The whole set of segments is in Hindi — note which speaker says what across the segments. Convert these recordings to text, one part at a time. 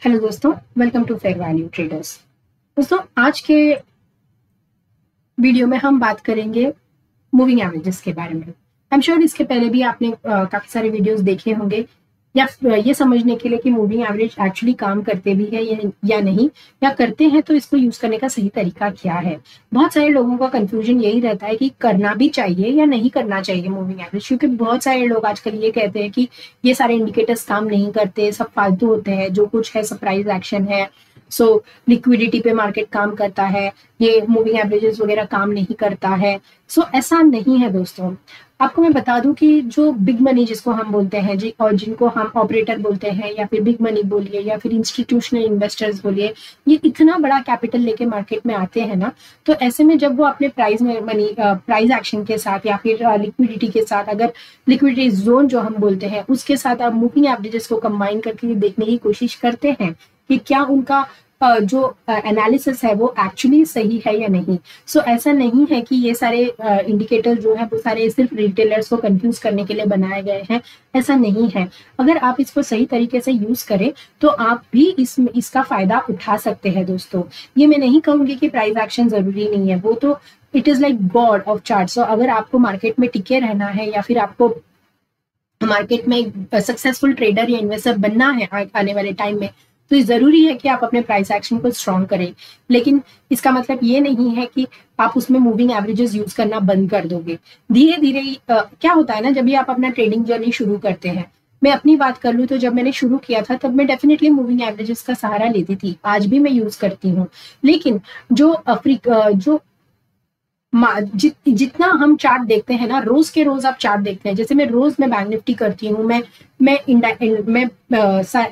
Speaker 1: हेलो दोस्तों, welcome to fair value traders. दोस्तों, आज के वीडियो में हम बात करेंगे मूविंग एवरेजेस के बारे में। आई एम श्योर इसके पहले भी आपने काफी सारे वीडियोस देखे होंगे या ये समझने के लिए कि मूविंग एवरेज एक्चुअली काम करते भी है या नहीं, या करते हैं तो इसको यूज करने का सही तरीका क्या है। बहुत सारे लोगों का कंफ्यूजन यही रहता है कि करना भी चाहिए या नहीं करना चाहिए मूविंग एवरेज, क्योंकि बहुत सारे लोग आजकल ये कहते हैं कि ये सारे इंडिकेटर्स काम नहीं करते, सब फालतू होते हैं, जो कुछ है सब प्राइस एक्शन है, सो लिक्विडिटी पे मार्केट काम करता है, ये मूविंग एवरेजेस वगैरह काम नहीं करता है। सो ऐसा नहीं है दोस्तों। आपको मैं बता दूं कि जो बिग मनी जिसको हम बोलते हैं जी, और जिनको हम ऑपरेटर बोलते हैं या फिर बिग मनी बोलिए या फिर इंस्टीट्यूशनल इन्वेस्टर्स बोलिए, ये इतना बड़ा कैपिटल लेके मार्केट में आते हैं ना, तो ऐसे में जब वो अपने प्राइस एक्शन के साथ या फिर लिक्विडिटी के साथ, अगर लिक्विडिटी जोन जो हम बोलते हैं उसके साथ आप मूविंग एवरेजेस को कंबाइन करके देखने की कोशिश करते हैं कि क्या उनका जो एनालिसिस है वो एक्चुअली सही है या नहीं। सो ऐसा नहीं है कि ये सारे इंडिकेटर जो है वो सारे सिर्फ रिटेलर्स को कंफ्यूज करने के लिए बनाए गए हैं, ऐसा नहीं है। अगर आप इसको सही तरीके से यूज करें तो आप भी इसका फायदा उठा सकते हैं दोस्तों। ये मैं नहीं कहूंगी कि प्राइस एक्शन जरूरी नहीं है, वो तो it is like god of chart. So अगर आपको मार्केट में टिके रहना है या फिर आपको मार्केट में सक्सेसफुल ट्रेडर या इन्वेस्टर बनना है आने वाले टाइम में, तो ये जरूरी है कि आप अपने प्राइस एक्शन को स्ट्रॉन्ग करें। लेकिन इसका मतलब ये नहीं है कि आप उसमें मूविंग एवरेजेस यूज करना बंद कर दोगे। धीरे धीरे क्या होता है ना, जब भी आप अपना ट्रेडिंग जर्नी शुरू करते हैं, मैं अपनी बात कर लूँ तो जब मैंने शुरू किया था तब मैं डेफिनेटली मूविंग एवरेजेस का सहारा लेती थी, आज भी मैं यूज करती हूँ। लेकिन जो जितना हम चार्ट देखते हैं ना, रोज के रोज आप चार्ट देखते हैं, जैसे मैं रोज बैंक निफ्टी करती हूँ, मैं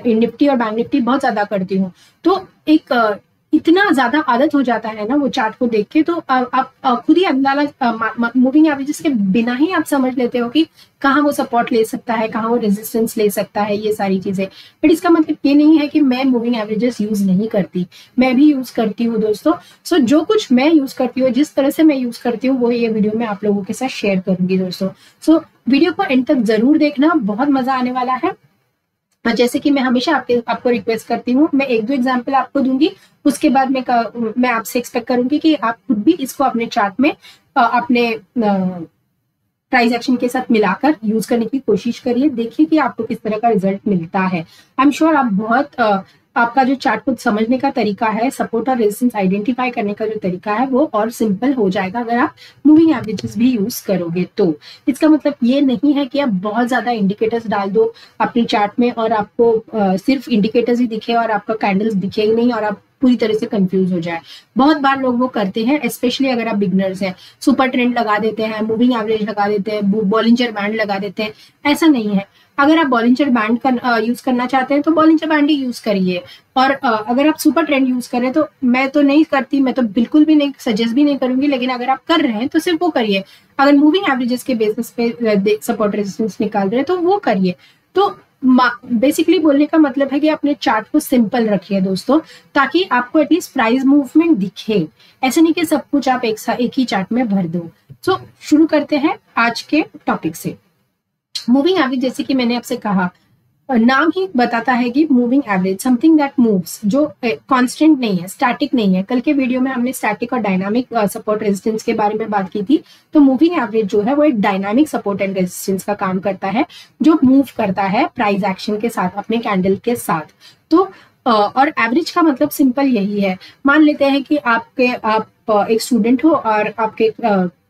Speaker 1: निफ्टी और बैंक निफ्टी बहुत ज्यादा करती हूँ, तो एक इतना ज्यादा आदत हो जाता है ना वो चार्ट को देख के, तो आप खुद ही अंदाजा मूविंग एवरेजेस के बिना ही आप समझ लेते हो कि कहाँ वो सपोर्ट ले सकता है, कहाँ वो रेजिस्टेंस ले सकता है, ये सारी चीजें। बट इसका मतलब ये नहीं है कि मैं मूविंग एवरेजेस यूज नहीं करती, मैं भी यूज करती हूँ दोस्तों। सो जो कुछ मैं यूज करती हूँ, जिस तरह से मैं यूज करती हूँ, वो ये वीडियो में आप लोगों के साथ शेयर करूंगी दोस्तों। सो वीडियो को एंड तक जरूर देखना, बहुत मजा आने वाला है। जैसे कि मैं हमेशा आपको रिक्वेस्ट करती हूँ, मैं एक दो एग्जाम्पल आपको दूंगी, उसके बाद मैं आपसे एक्सपेक्ट करूंगी कि आप खुद भी इसको अपने चार्ट में अपने प्राइस एक्शन के साथ मिलाकर यूज करने की कोशिश करिए, देखिए कि आपको किस तरह का रिजल्ट मिलता है। आई एम श्योर आप आपका जो चार्ट को समझने का तरीका है, सपोर्ट और रेजिस्टेंस आइडेंटिफाई करने का जो तरीका है, वो और सिंपल हो जाएगा अगर आप मूविंग एवरेजेस भी यूज करोगे। तो इसका मतलब ये नहीं है कि आप बहुत ज्यादा इंडिकेटर्स डाल दो अपनी चार्ट में और आपको सिर्फ इंडिकेटर्स ही दिखे और आपका कैंडल्स दिखे ही नहीं और आप पूरी तरह से कंफ्यूज हो जाए। बहुत बार लोग वो करते हैं, स्पेशली अगर आप बिगनर्स हैं, सुपर ट्रेंड लगा देते हैं, मूविंग एवरेज लगा देते हैं, बॉलिंजर बैंड लगा देते हैं। ऐसा नहीं है। अगर आप बॉलिंजर बैंड का यूज करना चाहते हैं तो बॉलिंजर बैंड ही यूज करिए, और अगर आप सुपर ट्रेंड यूज करें तो मैं तो नहीं करती, मैं तो बिल्कुल भी नहीं सजेस्ट भी नहीं करूंगी, लेकिन अगर आप कर रहे हैं तो सिर्फ वो करिए। अगर मूविंग एवरेजेस के बेसिस पे सपोर्ट रेजिस्टेंस निकाल रहे हैं तो वो करिए। तो बेसिकली बोलने का मतलब है कि अपने चार्ट को सिंपल रखिए दोस्तों, ताकि आपको एटलीस्ट प्राइस मूवमेंट दिखे। ऐसे नहीं कि सब कुछ आप एक ही चार्ट में भर दो। सो शुरू करते हैं आज के टॉपिक से। मूविंग एवरेज, जैसे कि मैंने आपसे कहा, नाम ही बताता है कि moving average something that moves, जो कांस्टेंट नहीं है, स्टैटिक नहीं है। कल के वीडियो में हमने स्टैटिक और डायनामिक सपोर्ट रेजिस्टेंस के बारे में बात की थी। तो मूविंग एवरेज जो है वो एक डायनामिक सपोर्ट एंड रेजिस्टेंस का काम करता है, जो मूव करता है प्राइस एक्शन के साथ, अपने कैंडल के साथ। तो और एवरेज का मतलब सिंपल यही है। मान लेते हैं कि आप एक स्टूडेंट हो और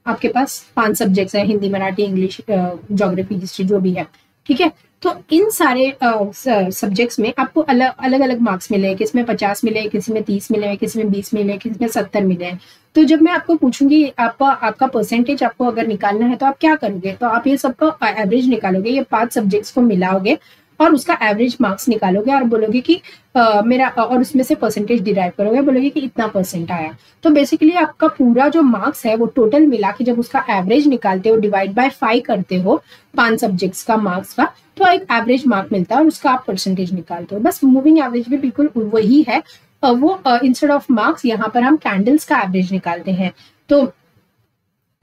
Speaker 1: आपके पास 5 सब्जेक्ट्स हैं, Hindi, Marathi, English, geography, history, जो भी है, ठीक है। तो इन सारे सब्जेक्ट्स में आपको अलग अलग मार्क्स मिले हैं, किसी में 50 मिले, किसी में 30 मिले, किसी में 20 मिले, किसी में 70 मिले हैं। तो जब मैं आपको पूछूंगी आपका परसेंटेज आपको अगर निकालना है तो आप क्या करोगे, तो आप ये सबका एवरेज निकालोगे, ये 5 सब्जेक्ट्स को मिलाओगे और उसका एवरेज मार्क्स निकालोगे और बोलोगे कि मेरा, और उसमें से परसेंटेज डिराइव करोगे, बोलोगे कि इतना परसेंट आया। तो बेसिकली आपका पूरा जो मार्क्स है वो टोटल मिला के जब उसका एवरेज निकालते हो, डिवाइड बाय 5 करते हो 5 सब्जेक्ट्स का मार्क्स का, तो एक एवरेज मार्क मिलता है और उसका आप परसेंटेज निकालते हो। बस मूविंग एवरेज भी बिल्कुल वही है। वो इंस्टेड ऑफ मार्क्स यहाँ पर हम कैंडल्स का एवरेज निकालते हैं। तो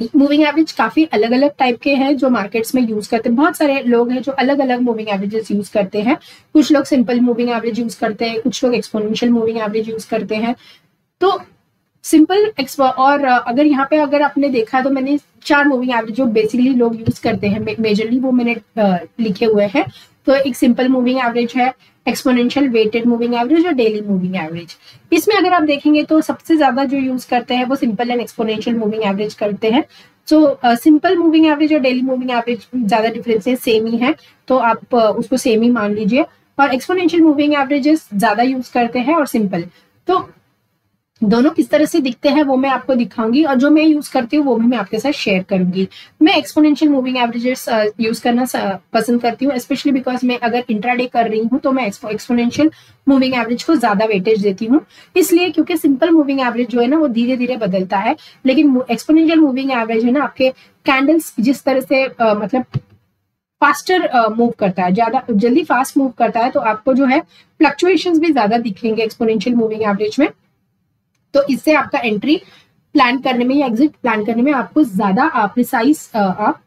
Speaker 1: मूविंग एवरेज काफी अलग अलग टाइप के हैं जो मार्केट्स में यूज करते हैं। बहुत सारे लोग हैं जो अलग अलग मूविंग एवरेजेस यूज करते हैं। कुछ लोग सिंपल मूविंग एवरेज यूज करते हैं, कुछ लोग एक्सपोनेंशियल मूविंग एवरेज यूज करते हैं। तो सिंपल और अगर यहाँ पे अगर आपने देखा तो मैंने 4 मूविंग एवरेज जो बेसिकली लोग यूज करते हैं मेजरली वो मैंने लिखे हुए हैं। तो एक सिंपल मूविंग एवरेज है, एक्सपोनेंशियल वेटेड मूविंग एवरेज और डेली मूविंग एवरेज। इसमें अगर आप देखेंगे तो सबसे ज्यादा जो यूज करते हैं वो simple and exponential moving average करते हैं। तो सिंपल मूविंग एवरेज और डेली मूविंग एवरेज ज्यादा डिफरेंसेस सेम ही है, तो आप उसको सेम ही मान लीजिए। और एक्सपोनेंशियल मूविंग एवरेजेस ज्यादा यूज करते हैं और सिंपल। तो दोनों किस तरह से दिखते हैं वो मैं आपको दिखाऊंगी, और जो मैं यूज करती हूँ वो भी मैं आपके साथ शेयर करूंगी। मैं एक्सपोनेंशियल मूविंग एवरेजेस यूज करना पसंद करती हूँ, स्पेशली बिकॉज मैं अगर इंट्राडे कर रही हूँ तो मैं एक्सपोनेंशियल मूविंग एवरेज को ज्यादा वेटेज देती हूँ। इसलिए क्योंकि सिंपल मूविंग एवरेज जो है ना वो धीरे धीरे बदलता है, लेकिन एक्सपोनेंशियल मूविंग एवरेज है ना आपके कैंडल्स जिस तरह से मतलब फास्टर मूव करता है, ज्यादा जल्दी फास्ट मूव करता है, तो आपको जो है फ्लक्चुएशंस भी ज्यादा दिखेंगे एक्सपोनेंशियल मूविंग एवरेज में। तो इससे आपका एंट्री प्लान करने में या एग्जिट प्लान करने में आपको ज्यादा प्रिसाइज आप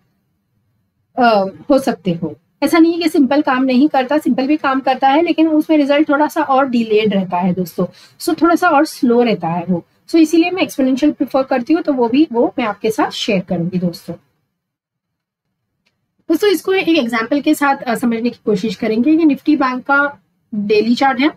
Speaker 1: हो सकते हो। ऐसा नहीं है कि सिंपल काम नहीं करता, सिंपल भी काम करता है, लेकिन उसमें रिजल्ट थोड़ा सा और डिलेड रहता है दोस्तों। सो थोड़ा सा और स्लो रहता है वो। सो इसीलिए मैं एक्सपोनेंशियल प्रेफर करती हूँ, तो वो मैं आपके साथ शेयर करूंगी दोस्तों। इसको एक एग्जाम्पल के साथ समझने की कोशिश करेंगे। ये निफ्टी बैंक का डेली चार्ट है,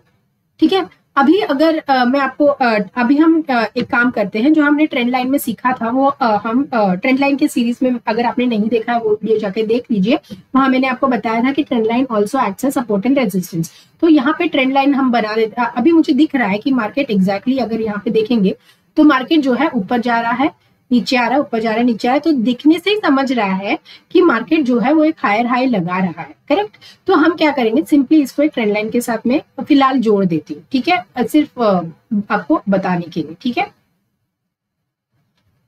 Speaker 1: ठीक है। अभी अगर मैं आपको अभी हम एक काम करते हैं, जो हमने ट्रेंड लाइन में सीखा था वो हम ट्रेंड लाइन के सीरीज में, अगर आपने नहीं देखा है वो वीडियो जाके देख लीजिए। वहां मैंने आपको बताया था कि trend line also acts as support and resistance. तो यहाँ पे ट्रेंड लाइन हम बना देते हैं। अभी मुझे दिख रहा है कि मार्केट एग्जैक्टली अगर यहाँ पे देखेंगे तो मार्केट जो है ऊपर जा रहा है, नीचे आ रहा है, ऊपर जा रहा है, नीचे आ रहा है। तो दिखने से ही समझ रहा है कि मार्केट जो है वो एक हायर हाई लगा रहा है, करेक्ट। तो हम क्या करेंगे, सिंपली इसको एक ट्रेंड लाइन के साथ में फिलहाल जोड़ देती हूँ, ठीक है, सिर्फ आपको बताने के लिए, ठीक है।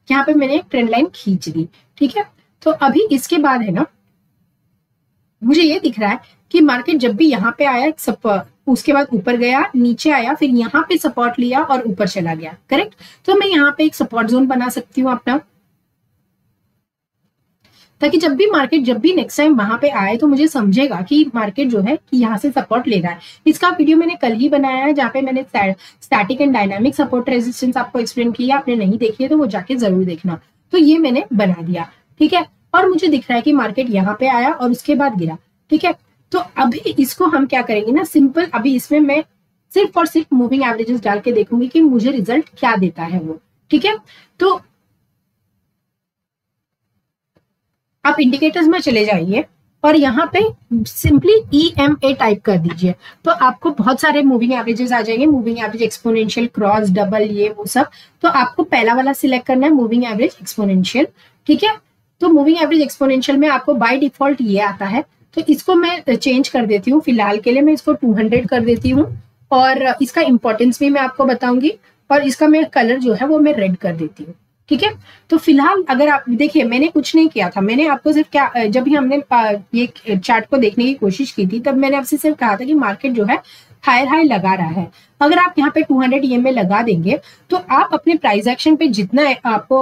Speaker 1: यहाँ पे मैंने एक ट्रेंड लाइन खींच दी, ठीक है। तो अभी इसके बाद है ना, मुझे ये दिख रहा है कि मार्केट जब भी यहाँ पे आया उसके बाद ऊपर गया, नीचे आया, फिर यहाँ पे सपोर्ट लिया और ऊपर चला गया, करेक्ट। तो मैं यहाँ पे एक सपोर्ट जोन बना सकती हूँ अपना, ताकि जब भी नेक्स्ट टाइम वहां पे आए तो मुझे समझेगा कि मार्केट जो है कि यहाँ से सपोर्ट ले रहा है। इसका वीडियो मैंने कल ही बनाया है, जहाँ पे मैंने static and dynamic support resistance आपको एक्सप्लेन किया। आपने नहीं देखी है तो वो जाके जरूर देखना। तो ये मैंने बना दिया, ठीक है। और मुझे दिख रहा है कि मार्केट यहाँ पे आया और उसके बाद गिरा, ठीक है। तो अभी इसको हम क्या करेंगे ना, सिंपल अभी इसमें मैं सिर्फ और सिर्फ मूविंग एवरेजेस डाल के देखूंगी कि मुझे रिजल्ट क्या देता है वो, ठीक है। तो आप इंडिकेटर्स में चले जाइए और यहाँ पे सिंपली EMA टाइप कर दीजिए, तो आपको बहुत सारे मूविंग एवरेजेस आ जाएंगे। Moving average exponential, cross, double, ये वो सब। तो आपको पहला वाला सिलेक्ट करना है, मूविंग एवरेज एक्सपोनेंशियल, ठीक है। तो मूविंग एवरेज एक्सपोनेंशियल में आपको बाय डिफॉल्ट ये आता है, तो इसको मैं चेंज कर देती हूँ। फिलहाल के लिए मैं इसको 200 कर देती हूँ, और इसका इंपॉर्टेंस भी मैं आपको बताऊंगी, और इसका मैं कलर जो है वो मैं रेड कर देती हूँ, ठीक है। तो फिलहाल अगर आप देखिए, मैंने कुछ नहीं किया था, मैंने आपको सिर्फ क्या, जब भी हमने ये चार्ट को देखने की कोशिश की थी तब मैंने आपसे सिर्फ कहा था कि मार्केट जो है हायर हाई लगा रहा है। अगर आप यहाँ पे 200 EMA लगा देंगे तो आप अपने प्राइस एक्शन पे जितना आपको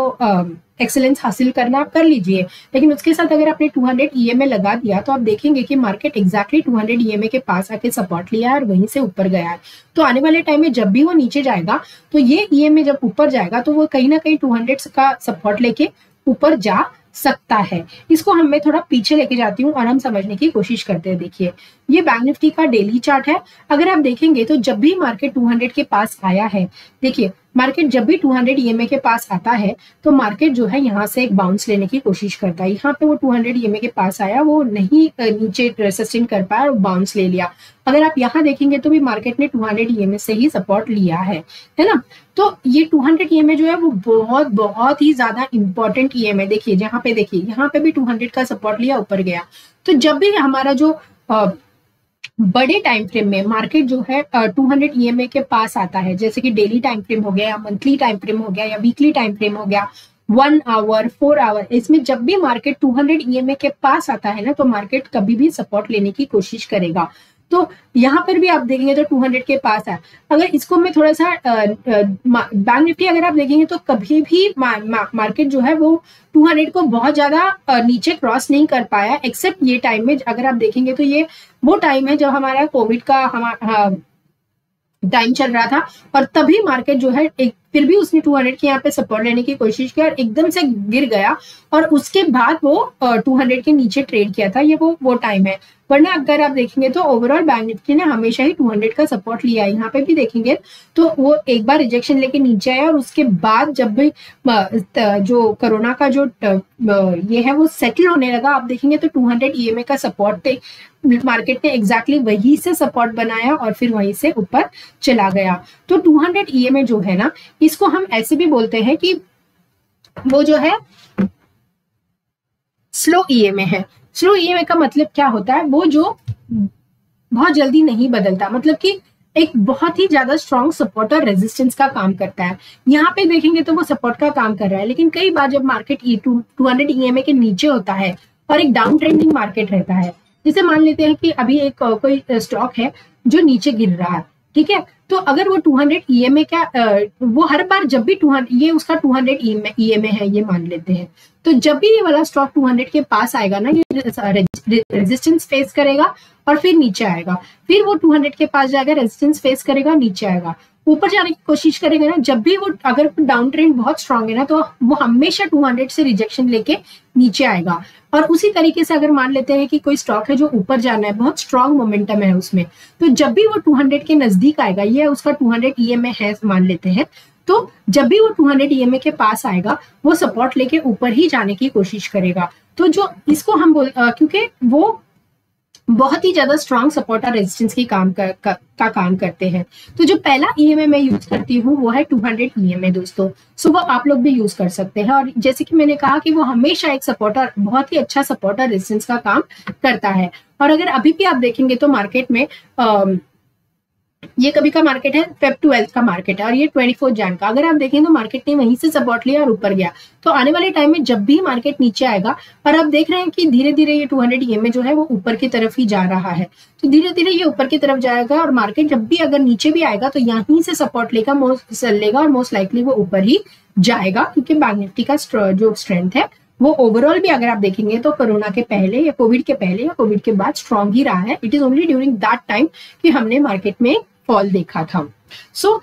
Speaker 1: एक्सेलेंस हासिल करना आप कर लीजिए, लेकिन उसके साथ अगर आपने 200 EMA लगा दिया तो आप देखेंगे कि मार्केट एग्जैक्टली 200 EMA के पास आके सपोर्ट लिया है और वहीं से ऊपर गया है। तो आने वाले टाइम में जब भी वो नीचे जाएगा तो ये EMA जब ऊपर जाएगा तो वो कहीं ना कहीं 200 का सपोर्ट लेके ऊपर जा सकता है। इसको मैं थोड़ा पीछे लेके जाती हूँ और हम समझने की कोशिश करते हैं। देखिए, ये बैंक निफ्टी का डेली चार्ट है। अगर आप देखेंगे तो जब भी मार्केट 200 के पास आया है, देखिए मार्केट जब भी 200 EMA के पास आता है तो मार्केट जो है यहाँ से एक बाउंस लेने की कोशिश करता है। यहाँ पे वो 200 EMA के पास आया, वो नहीं नीचे सस्टेन कर पाया और बाउंस ले लिया। अगर आप यहाँ देखेंगे तो भी मार्केट ने 200 EMA से ही सपोर्ट लिया है ना। तो ये 200 EMA जो है वो बहुत बहुत ही ज्यादा इंपॉर्टेंट EMA। देखिए जहाँ पे, देखिए यहाँ पे भी 200 का सपोर्ट लिया, ऊपर गया। तो जब भी हमारा जो बड़े टाइम फ्रेम में मार्केट जो है 200 EMA के पास आता है, जैसे कि डेली टाइम फ्रेम हो गया या मंथली टाइम फ्रेम हो गया या वीकली टाइम फ्रेम हो गया, 1 आवर 4 आवर, इसमें जब भी मार्केट 200 EMA के पास आता है ना तो मार्केट कभी भी सपोर्ट लेने की कोशिश करेगा। तो तो यहाँ पर भी आप देखेंगे तो 200 के पास है। अगर इसको मैं थोड़ा सा बैंक निफ्टी अगर आप देखेंगे तो कभी भी मार्केट जो है वो 200 को बहुत ज्यादा नीचे क्रॉस नहीं कर पाया, एक्सेप्ट ये टाइम में। अगर आप देखेंगे तो ये वो टाइम है जब हमारा कोविड का टाइम चल रहा था, और तभी मार्केट जो है फिर भी उसने 200 के यहाँ पे सपोर्ट लेने की कोशिश की और एकदम से गिर गया, और उसके बाद वो 200 के नीचे ट्रेड किया था। ये वो टाइम है। वरना अगर आप देखेंगे तो ओवरऑल बैंक निफ्टी ने हमेशा ही 200 का सपोर्ट लिया है। यहाँ पे भी देखेंगे तो वो एक बार रिजेक्शन लेके नीचे आया, और उसके बाद जब भी जो कोरोना का जो ये है वो सेटल होने लगा, आप देखेंगे तो 200 ईएमए का सपोर्ट थे, मार्केट ने एग्जैक्टली वही से सपोर्ट बनाया और फिर वहीं से ऊपर चला गया। तो 200 ईएमए जो है ना, इसको हम ऐसे भी बोलते हैं कि वो जो है स्लो ईएमए है। स्लो ईएमए का मतलब क्या होता है, वो जो बहुत जल्दी नहीं बदलता, मतलब कि एक बहुत ही ज्यादा स्ट्रॉन्ग सपोर्ट और रेजिस्टेंस का काम करता है। यहाँ पे देखेंगे तो वो सपोर्ट का काम कर रहा है, लेकिन कई बार जब मार्केट 200 ईएमए के नीचे होता है और एक डाउन ट्रेंडिंग मार्केट रहता है, जैसे मान लेते हैं कि अभी एक कोई स्टॉक है जो नीचे गिर रहा है, ठीक है, तो अगर वो 200 ईएमए का वो हर बार जब भी 200 ये उसका 200 ईएमए है ये मान लेते हैं, तो जब भी ये वाला स्टॉक 200 के पास आएगा ना, ये रेजिस्टेंस फेस करेगा और फिर नीचे आएगा, फिर वो 200 के पास जाएगा, रेजिस्टेंस फेस करेगा, नीचे आएगा, ऊपर जाने की कोशिश करेगा ना। जब भी वो अगर डाउन ट्रेंड बहुत स्ट्रांग है ना, तो वो हमेशा 200 से रिजेक्शन लेके नीचे आएगा। और उसी तरीके से अगर मान लेते हैं कि कोई स्टॉक है जो ऊपर जाना है, बहुत स्ट्रांग मोमेंटम है उसमें, तो जब भी वो 200 के नजदीक आएगा, ये उसका 200 ईएमए है मान लेते हैं, तो जब भी वो 200 ईएमए के पास आएगा, वो सपोर्ट लेके ऊपर ही जाने की कोशिश करेगा। तो जो इसको हम क्योंकि वो बहुत ही ज्यादा स्ट्रॉन्ग सपोर्ट और रेजिस्टेंस की काम काम करते हैं। तो जो पहला ईएमए मैं यूज करती हूँ वो है 200 ईएमए दोस्तों। सो वो आप लोग भी यूज कर सकते हैं, और जैसे कि मैंने कहा कि वो हमेशा एक सपोर्टर, बहुत ही अच्छा सपोर्टर रेजिस्टेंस का काम करता है। और अगर अभी भी आप देखेंगे तो मार्केट में ये कभी का मार्केट है, Feb 12 का मार्केट है, और ये 24 जैन का। अगर आप देखें तो मार्केट ने वहीं से सपोर्ट लिया और ऊपर गया। तो आने वाले टाइम में जब भी मार्केट नीचे आएगा, और आप देख रहे हैं कि धीरे धीरे ये 200 ईएमए जो है वो ऊपर की तरफ ही जा रहा है, तो धीरे धीरे ये ऊपर की तरफ जाएगा, और मार्केट जब भी अगर नीचे भी आएगा तो यहीं से सपोर्ट लेगा, लेगा, और मोस्ट लाइकली वो ऊपर ही जाएगा, क्योंकि बैंक निफ्टी का जो स्ट्रेंथ है वो ओवरऑल भी अगर आप देखेंगे तो कोरोना के पहले या कोविड के पहले या कोविड के बाद स्ट्रांग ही रहा है। It is only during that time कि हमने मार्केट में फॉल देखा था। सो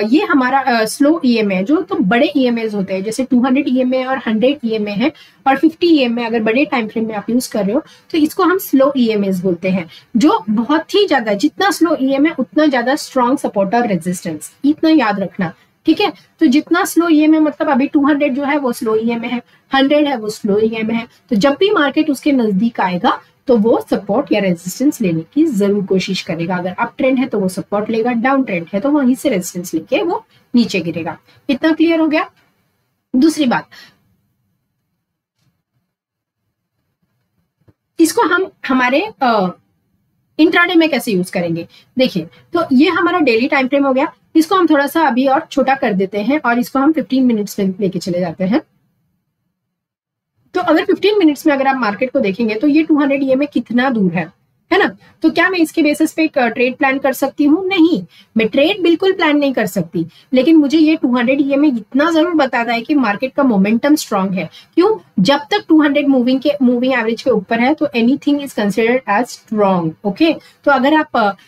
Speaker 1: ये हमारा स्लो ईएमए जो तो बड़े ईएमए होते हैं, जैसे 200 ईएमए और 100 ईएमए है, और 50 ईएमए अगर बड़े टाइम फ्रेम में आप यूज कर रहे हो तो इसको हम स्लो ईएमए बोलते हैं, जो बहुत ही ज्यादा, जितना स्लो ईएमए उतना ज्यादा स्ट्रॉन्ग सपोर्टर रेजिस्टेंस, इतना याद रखना, ठीक है। तो जितना स्लो ईएमए, मतलब अभी 200 जो है वो स्लो ईएमए है, 100 है वो स्लो ईएमए है, तो जब भी मार्केट उसके नजदीक आएगा तो वो सपोर्ट या रेजिस्टेंस लेने की जरूर कोशिश करेगा। अगर अप ट्रेंड है तो वो सपोर्ट लेगा, डाउन ट्रेंड है तो वहीं से रेजिस्टेंस लेके वो नीचे गिरेगा। इतना क्लियर हो गया। दूसरी बात, इसको हम हमारे इंट्राडे में कैसे यूज करेंगे, देखिए। तो ये हमारा डेली टाइम फ्रेम हो गया, इसको हम थोड़ा सा अभी और छोटा कर देते हैं और इसको हम 15 मिनट्स में लेके चले जाते हैं। तो अगर 15 मिनट्स में अगर आप मार्केट को देखेंगे तो ये 200 ईएमए कितना दूर है ना। तो क्या मैं इसके बेसिस पे ट्रेड प्लान कर सकती हूँ? नहीं, मैं ट्रेड बिल्कुल प्लान नहीं कर सकती, लेकिन मुझे ये 200 ईएमए इतना जरूर बताता है कि मार्केट का मोमेंटम स्ट्रांग है। क्यों? जब तक 200 मूविंग एवरेज के ऊपर है तो anything is considered as strong. Okay, तो अगर आप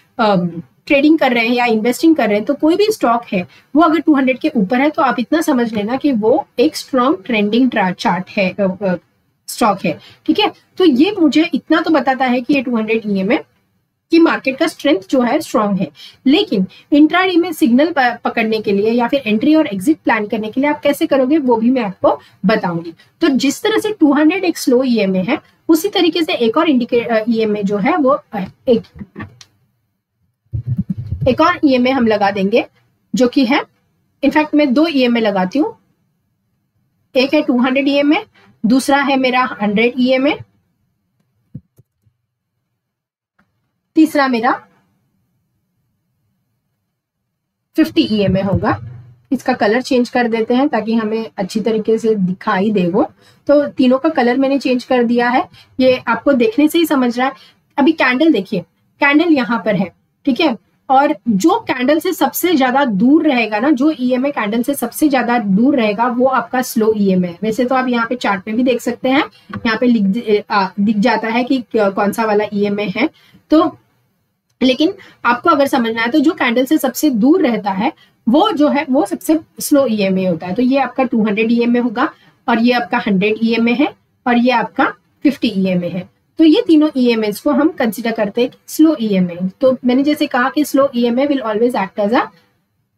Speaker 1: ट्रेडिंग कर रहे हैं या इन्वेस्टिंग कर रहे हैं तो कोई भी स्टॉक है वो अगर 200 के ऊपर है तो आप इतना समझ लेना कि वो एक स्ट्रॉन्ग ट्रेंडिंग चार्ट है, स्टॉक है, ठीक है। तो ये मुझे इतना तो बताता है कि ये 200 ईएमए की मार्केट का स्ट्रेंथ जो है स्ट्रॉन्ग है। लेकिन इंट्राडे में सिग्नल पकड़ने के लिए या फिर एंट्री और एग्जिट प्लान करने के लिए आप कैसे करोगे वो भी मैं आपको बताऊंगी। तो जिस तरह से 200 एक स्लो ईएमए है, उसी तरीके से एक और ईएमए जो है वो एक और ईएमए हम लगा देंगे, जो कि है, इनफैक्ट मैं 2 ईएमए लगाती हूँ। एक है 200 ईएमए, दूसरा है मेरा 100 ईएमए, तीसरा मेरा 50 ईएमए होगा। इसका कलर चेंज कर देते हैं ताकि हमें अच्छी तरीके से दिखाई दे वो। तो तीनों का कलर मैंने चेंज कर दिया है, ये आपको देखने से ही समझ रहा है। अभी कैंडल देखिए, कैंडल यहाँ पर है, ठीक है। और जो कैंडल से सबसे ज्यादा दूर रहेगा ना, जो ईएमए कैंडल से सबसे ज्यादा दूर रहेगा वो आपका स्लो ईएमए है। वैसे तो आप यहाँ पे चार्ट में भी देख सकते हैं, यहाँ पे दिख जाता है कि कौन सा वाला ईएमए है। तो लेकिन आपको अगर समझना है तो जो कैंडल से सबसे दूर रहता है वो जो है वो सबसे स्लो ईएमए होता है। तो ये आपका 200 ईएमए होगा, और ये आपका 100 ईएमए है, और ये आपका 50 ईएमए है। तो ये तीनों ईएमएस को हम कंसिडर करते हैं स्लो ईएमए। तो मैंने जैसे कहा कि slow EMA will always act as a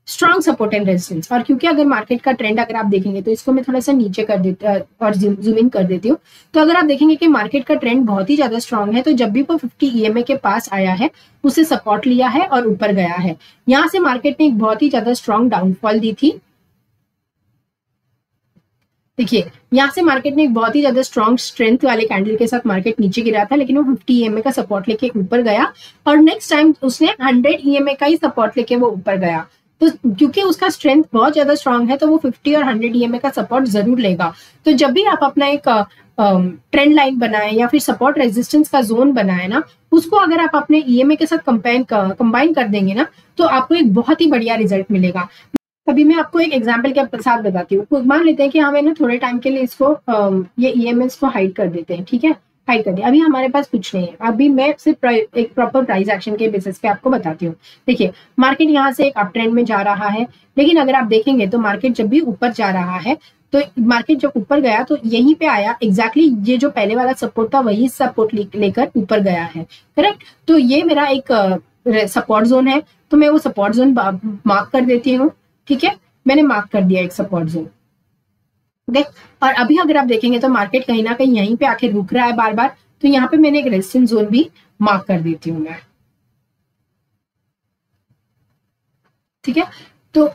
Speaker 1: strong support and resistance. और क्योंकि अगर मार्केट का ट्रेंड अगर आप देखेंगे तो इसको मैं थोड़ा सा नीचे कर देती और जूम इन कर देती हूँ। तो अगर आप देखेंगे कि मार्केट का ट्रेंड बहुत ही ज्यादा स्ट्रॉन्ग है, तो जब भी वो 50 ईएमए के पास आया है उसे सपोर्ट लिया है और ऊपर गया है। यहाँ से मार्केट ने एक बहुत ही ज्यादा स्ट्रॉन्ग डाउनफॉल दी थी। देखिए यहाँ से मार्केट ने एक बहुत ही ज्यादा स्ट्रॉन्ग स्ट्रेंथ वाले कैंडल के साथ मार्केट नीचे गिरा था, लेकिन वो 50 ईएमए का सपोर्ट लेके ऊपर गया, और नेक्स्ट टाइम उसने 100 ईएमए का ही सपोर्ट लेके वो ऊपर गया। तो क्योंकि उसका स्ट्रेंथ बहुत ज्यादा स्ट्रांग है तो वो 50 और 100 ईएमए का सपोर्ट जरूर लेगा। तो जब भी आप अपना एक ट्रेंड लाइन बनाए या फिर सपोर्ट रेजिस्टेंस का जोन बनाए ना, उसको अगर आप अपने ईएमए के साथ कंबाइन कर देंगे ना, तो आपको एक बहुत ही बढ़िया रिजल्ट मिलेगा। अभी मैं आपको एक एग्जाम्पल के साथ बताती हूँ। मान लेते हैं कि हमें ना थोड़े टाइम के लिए इसको ये ईएमएस को हाइड कर देते हैं, ठीक है, हाइड कर दिया। अभी हमारे पास कुछ नहीं है, अभी मैं सिर्फ एक प्रॉपर प्राइस एक्शन के बेसिस पे आपको बताती हूँ। देखिए मार्केट यहाँ से एक अप ट्रेंड में जा रहा है, लेकिन अगर आप देखेंगे तो मार्केट जब भी ऊपर जा रहा है, तो मार्केट जब ऊपर गया तो यहीं पे आया, एग्जैक्टली ये जो पहले वाला सपोर्ट था वही सपोर्ट लेकर ऊपर गया है, करेक्ट। तो ये मेरा एक सपोर्ट जोन है, तो मैं वो सपोर्ट जोन मार्क कर देती हूँ, ठीक है, मैंने मार्क कर दिया एक सपोर्ट जोन, ओके। और अभी अगर आप देखेंगे तो मार्केट कहीं ना कहीं यहीं पे आके रुक रहा है बार बार, तो यहाँ पे मैंने एक रेजिस्टेंस जोन भी मार्क कर देती हूँ मैं, ठीक है। तो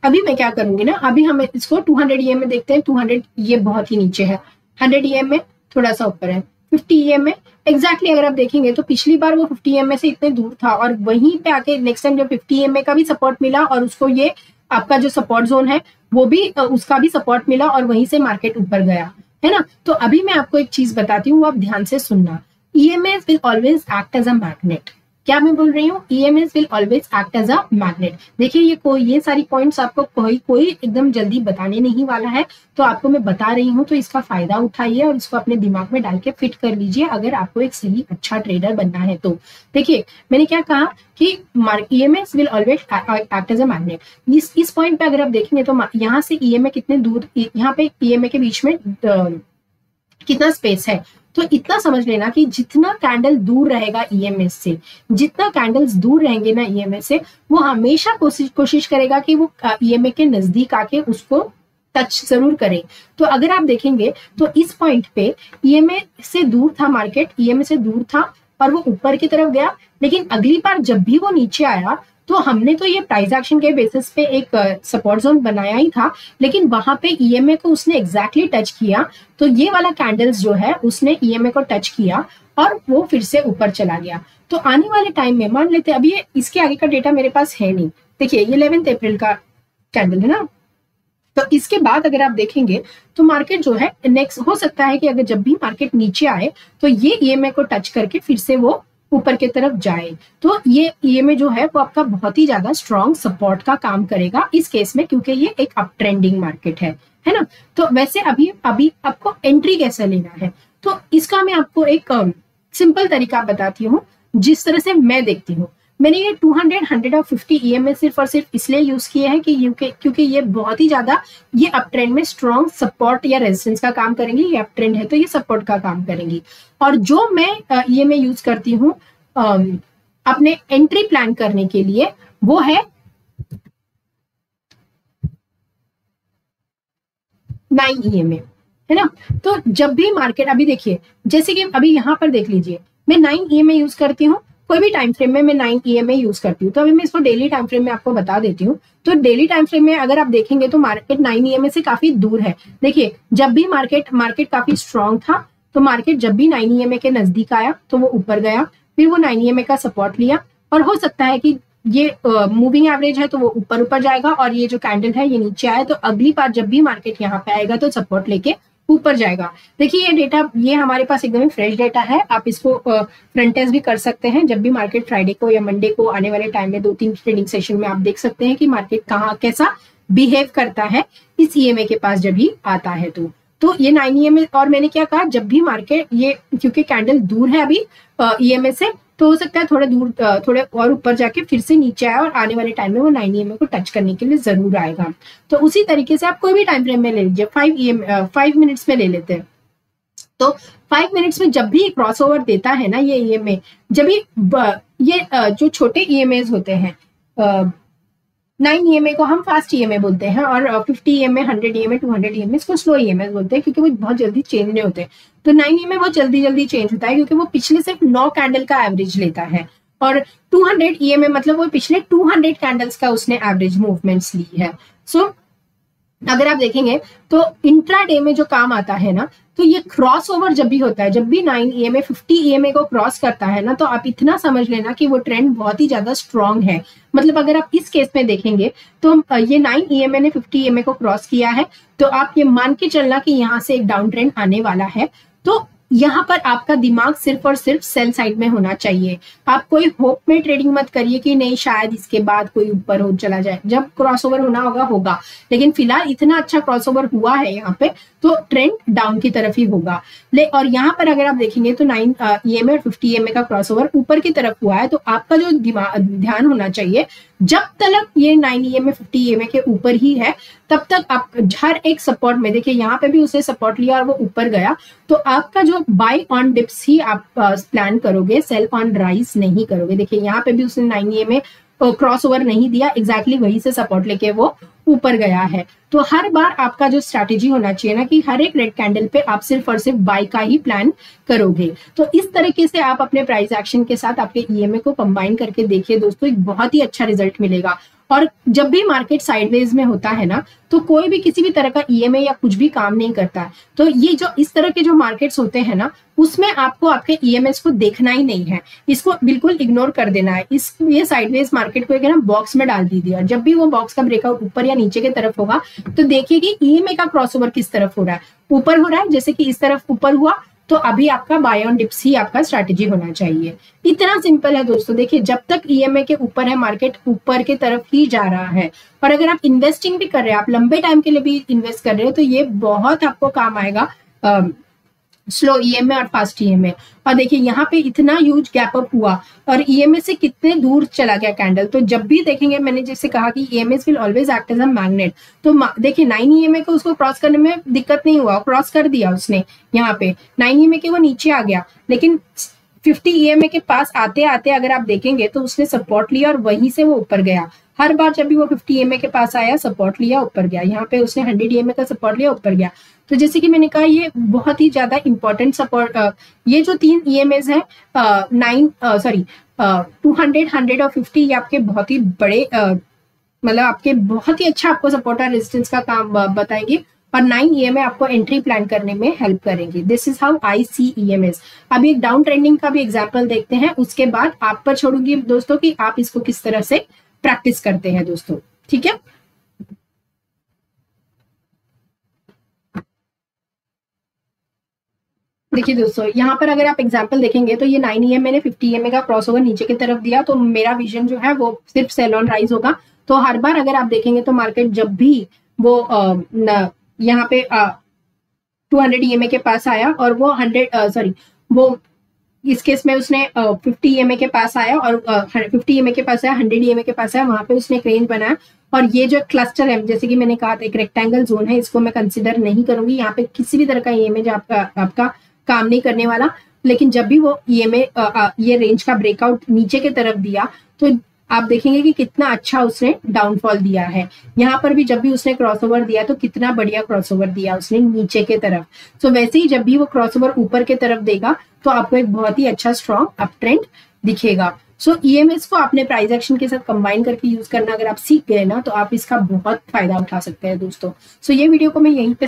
Speaker 1: अभी मैं क्या करूंगी ना, अभी हम इसको 200 ईएमए देखते हैं। 200 ये बहुत ही नीचे है, 100 ईएमए थोड़ा सा ऊपर है, 50 ईएमए एग्जैक्टली अगर आप देखेंगे तो पिछली बार वो 50 ईएमए से इतने दूर था, और वहीं पे आके नेक्स्ट टाइम जब 50 ईएमए का भी सपोर्ट मिला और उसको ये आपका जो सपोर्ट जोन है वो भी उसका भी सपोर्ट मिला, और वहीं से मार्केट ऊपर गया, है ना। तो अभी मैं आपको एक चीज बताती हूँ, आप ध्यान से सुनना। EMAs will always act as a magnet. क्या मैं बोल रही हूँ? EMAs will always act as a magnet. देखिए ये सारी पॉइंट्स आपको कोई एकदम जल्दी बताने नहीं वाला है, तो आपको मैं बता रही हूँ, तो इसका फायदा उठाइए और इसको अपने दिमाग में डाल के फिट कर लीजिए अगर आपको एक सही अच्छा ट्रेडर बनना है तो। देखिए मैंने क्या कहा कि EMAs will always act as a magnet. इस पॉइंट पे अगर आप देखेंगे तो यहाँ से ईएमए कितने दूर, यहाँ पे ईएमए के बीच में कितना स्पेस है, तो इतना समझ लेना कि जितना कैंडल दूर रहेगा ईएमएस से, जितना कैंडल्स दूर रहेंगे ना ईएमएस से, वो हमेशा कोशिश करेगा कि वो ईएमए के नजदीक आके उसको टच जरूर करे। तो अगर आप देखेंगे तो इस पॉइंट पे ईएमए से दूर था मार्केट, ईएमए से दूर था और वो ऊपर की तरफ गया, लेकिन अगली बार जब भी वो नीचे आया तो हमने तो ये प्राइस एक्शन के बेसिस पे एक सपोर्ट जोन बनाया ही था, लेकिन वहां पे ईएमए को उसने एग्जैक्टली टच किया। तो ये वाला कैंडल्स जो है उसने ईएमए को टच किया और वो फिर से ऊपर चला गया। तो आने वाले टाइम में मान लेते हैं, अभी इसके आगे का डेटा मेरे पास है नहीं, देखिए ये 11 अप्रैल का कैंडल है ना, तो इसके बाद अगर आप देखेंगे तो मार्केट जो है नेक्स्ट हो सकता है कि अगर जब भी मार्केट नीचे आए तो ये ईएमए को टच करके फिर से वो ऊपर की तरफ जाए। तो ये ईएमए जो है वो आपका बहुत ही ज्यादा स्ट्रॉन्ग सपोर्ट का काम करेगा इस केस में, क्योंकि ये एक अप ट्रेंडिंग मार्केट है ना। तो वैसे अभी आपको एंट्री कैसे लेना है, तो इसका मैं आपको एक सिंपल तरीका बताती हूँ जिस तरह से मैं देखती हूँ। मैंने ये 200, 100 और 50 ईएमए सिर्फ और सिर्फ इसलिए यूज किए हैं कि क्योंकि ये बहुत ही ज्यादा ये अप ट्रेंड में स्ट्रॉन्ग सपोर्ट या रेजिस्टेंस का काम करेंगी। ये अप ट्रेंड है तो ये सपोर्ट का काम करेंगी। और जो मैं ईएमए यूज करती हूँ अपने एंट्री प्लान करने के लिए, वो है 9 ईएमए, है ना। तो जब भी मार्केट, अभी देखिए जैसे कि अभी यहाँ पर देख लीजिए, मैं 9 ईएमए यूज करती हूँ, कोई भी टाइम फ्रेम में मैं 9 ईएमए यूज करती हूँ। तो अभी मैं इसको डेली टाइम फ्रेम में आपको बता देती हूँ। तो डेली टाइम फ्रेम में अगर आप देखेंगे तो मार्केट 9 ईएमए से काफी दूर है। देखिए जब भी मार्केट काफी स्ट्रांग था, तो मार्केट जब भी 9 ईएमए के नजदीक आया तो वो ऊपर गया, फिर वो 9 ईएमए का सपोर्ट लिया, और हो सकता है कि ये मूविंग एवरेज है तो वो ऊपर जाएगा, और ये जो कैंडल है ये नीचे आया, तो अगली बार जब भी मार्केट यहाँ पे आएगा तो सपोर्ट लेके ऊपर जाएगा। देखिए ये डेटा, ये हमारे पास एकदम फ्रेश डेटा है, आप इसको फ्रंट टेस्ट भी कर सकते हैं। जब भी मार्केट फ्राइडे को या मंडे को आने वाले टाइम में 2-3 ट्रेडिंग सेशन में आप देख सकते हैं कि मार्केट कहाँ कैसा बिहेव करता है इस ईएमए के पास जब भी आता है। तो ये 9 ईएमए, और मैंने क्या कहा, जब भी मार्केट ये, क्योंकि कैंडल दूर है अभी ईएमए से, तो हो सकता है थोड़े दूर थोड़े और ऊपर जाके फिर से नीचे आए और आने वाले टाइम में वो 9 ईएमए को टच करने के लिए जरूर आएगा। तो उसी तरीके से आप कोई भी टाइम फ्रेम में ले लीजिए, 5 मिनट्स में ले लेते हैं। तो 5 मिनट्स में जब भी क्रॉस ओवर देता है ना ये ईएमए, जब भी ये जो छोटे ईएमए होते हैं, 9 ईएमए को हम फास्ट ईएमए बोलते हैं, और 50 ईएमए, 100 ईएमए, 200 ईएमए इसको स्लो ईएमए बोलते हैं, क्योंकि वो बहुत जल्दी चेंज नहीं होते। तो 9 ईएमए बहुत जल्दी चेंज होता है, क्योंकि वो पिछले सिर्फ 9 कैंडल का एवरेज लेता है, और 200 ईएमए मतलब वो पिछले 200 कैंडल्स का उसने एवरेज मूवमेंट्स ली है। सो अगर आप देखेंगे तो इंट्राडे में जो काम आता है ना, तो ये क्रॉस ओवर जब भी होता है, जब भी 9 ईएमए 50 ईएमए को क्रॉस करता है ना, तो आप इतना समझ लेना कि वो ट्रेंड बहुत ही ज्यादा स्ट्रांग है। मतलब अगर आप इस केस में देखेंगे तो ये 9 ईएमए ने 50 ईएमए को क्रॉस किया है, तो आप ये मान के चलना कि यहाँ से एक डाउन ट्रेंड आने वाला है। तो यहाँ पर आपका दिमाग सिर्फ और सिर्फ सेल साइड में होना चाहिए। आप कोई होप में ट्रेडिंग मत करिए कि नहीं शायद इसके बाद कोई ऊपर हो चला जाए, जब क्रॉसओवर होना होगा। लेकिन फिलहाल इतना अच्छा क्रॉसओवर हुआ है यहाँ पे, तो ट्रेंड डाउन की तरफ ही होगा। और यहाँ पर अगर आप देखेंगे तो 9 ईएमए और 50 ईएमए का क्रॉसओवर ऊपर की तरफ हुआ है, तो आपका जो ध्यान होना चाहिए, जब तक ये 9 ईएमए 50 ईएमए के ऊपर ही है, तब तक आप हर एक सपोर्ट में, देखिए यहाँ पे भी उसने सपोर्ट लिया और वो ऊपर गया, तो आपका जो बाय ऑन डिप्स ही आप प्लान करोगे, सेल ऑन राइज नहीं करोगे। देखिए यहाँ पे भी उसने 9 ईएमए क्रॉस ओवर नहीं दिया, एग्जैक्टली वहीं से सपोर्ट लेके वो ऊपर गया है। तो हर बार आपका जो स्ट्रैटेजी होना चाहिए ना, कि हर एक रेड कैंडल पे आप सिर्फ और सिर्फ बाय का ही प्लान करोगे। तो इस तरीके से आप अपने प्राइस एक्शन के साथ आपके ईएमए को कंबाइन करके देखिए दोस्तों, एक बहुत ही अच्छा रिजल्ट मिलेगा। और जब भी मार्केट साइडवेज में होता है ना, तो कोई भी किसी भी तरह का ईएमए या कुछ भी काम नहीं करता है। तो ये जो इस तरह के जो मार्केट्स होते हैं ना, उसमें आपको आपके ईएमएस को देखना ही नहीं है, इसको बिल्कुल इग्नोर कर देना है। ये साइडवेज मार्केट को एक ना बॉक्स में डाल दीजिए, और जब भी वो बॉक्स का ब्रेकआउट ऊपर या नीचे की तरफ होगा, तो देखिए कि ईएमए का क्रॉसओवर किस तरफ हो रहा है। ऊपर हो रहा है, जैसे कि इस तरफ ऊपर हुआ, तो अभी आपका बाय ऑन डिप्स ही आपका स्ट्रैटेजी होना चाहिए। इतना सिंपल है दोस्तों। देखिए जब तक ईएमए के ऊपर है, मार्केट ऊपर की तरफ ही जा रहा है। और अगर आप इन्वेस्टिंग भी कर रहे हैं, आप लंबे टाइम के लिए भी इन्वेस्ट कर रहे हैं, तो ये बहुत आपको काम आएगा, स्लो ईएमए और फास्ट ईएमए। और देखिए यहाँ पे इतना ह्यूज गैप अप हुआ और ईएमए से कितने दूर चला गया कैंडल। तो जब भी देखेंगे, मैंने जैसे कहा कि EMAs will always act as a magnet. तो देखिए 9 ईएमए को उसको क्रॉस करने में दिक्कत नहीं हुआ, क्रॉस कर दिया उसने। यहाँ पे 9 ईएमए के वो नीचे आ गया, लेकिन 50 ईएमए के पास आते आते अगर आप देखेंगे तो उसने सपोर्ट लिया और वहीं से वो ऊपर गया। हर बार जब भी वो 50 ईएमए के पास आया, सपोर्ट लिया, ऊपर गया। यहाँ पे उसने 100 ईएमए का सपोर्ट लिया, ऊपर गया। तो जैसे कि मैंने कहा, ये बहुत ही ज्यादा इंपॉर्टेंट सपोर्ट, ये जो 3 ईएमएस हैं, 200, 100 और 50, ये आपके बहुत ही बड़े, मतलब आपके बहुत ही अच्छा आपको सपोर्ट और रेजिस्टेंस का काम बताएंगे। और 9 ईएमए आपको एंट्री प्लान करने में हेल्प करेंगे। This is how I see EMAs. अभी एक डाउन ट्रेंडिंग का भी एग्जांपल देखते हैं, उसके बाद आप पर छोड़ूंगी दोस्तों कि आप इसको किस तरह से प्रैक्टिस करते हैं दोस्तों, ठीक है। देखिए दोस्तों, यहाँ पर अगर आप एग्जांपल देखेंगे तो ये 9 ईएमए ने 50 ईएमए का क्रॉसओवर नीचे की तरफ दिया, तो मेरा विजन जो है वो सिर्फ सेल ऑन राइज होगा। तो हर बार अगर आप देखेंगे तो मार्केट जब भी वो यहाँ पे 200 ईएमए के पास आया और वो वो इस केस में उसने 50 ईएमए के पास आया और 50 ईएमए के पास आया, 100 ईएमए के पास आया, वहां पे उसने एक रेंज बनाया। और ये जो क्लस्टर है, जैसे कि मैंने कहा था, एक रेक्टेंगल जोन है, इसको मैं कंसिडर नहीं करूंगी। यहाँ पे किसी भी तरह का ईएमए जो आपका काम नहीं करने वाला। लेकिन जब भी वो ईएमए ये रेंज का ब्रेकआउट नीचे की तरफ दिया, तो आप देखेंगे कि कितना अच्छा उसने डाउनफॉल दिया है। यहाँ पर भी जब भी उसने क्रॉसओवर दिया तो कितना बढ़िया क्रॉसओवर दिया उसने नीचे के तरफ। तो वैसे ही जब भी वो क्रॉसओवर ऊपर के तरफ देगा तो आपको एक बहुत ही अच्छा स्ट्रॉन्ग अप ट्रेंड दिखेगा। सो ईएमएस को आपने प्राइस एक्शन के साथ कंबाइन करके यूज करना अगर आप सीख गए ना, तो आप इसका बहुत फायदा उठा सकते हैं दोस्तों। सो ये वीडियो को मैं यहीं पे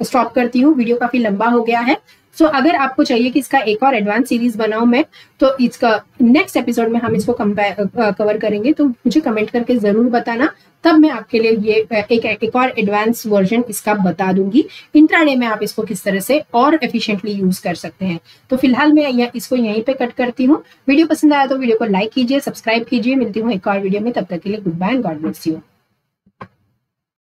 Speaker 1: स्टॉप करती हूँ, वीडियो काफी लंबा हो गया है। सो अगर आपको चाहिए कि इसका एक और एडवांस सीरीज बनाऊं मैं, तो इसका नेक्स्ट एपिसोड में हम इसको कवर करेंगे, तो मुझे कमेंट करके जरूर बताना, तब मैं आपके लिए ये एक और एडवांस वर्जन इसका बता दूंगी। इंट्राडे में आप इसको किस तरह से और एफिशिएंटली यूज कर सकते हैं। तो फिलहाल मैं इसको यहीं पे कट करती हूँ। वीडियो पसंद आया तो वीडियो को लाइक कीजिए, सब्सक्राइब कीजिए। मिलती हूँ एक और वीडियो में, तब तक के लिए good bye and God bless you.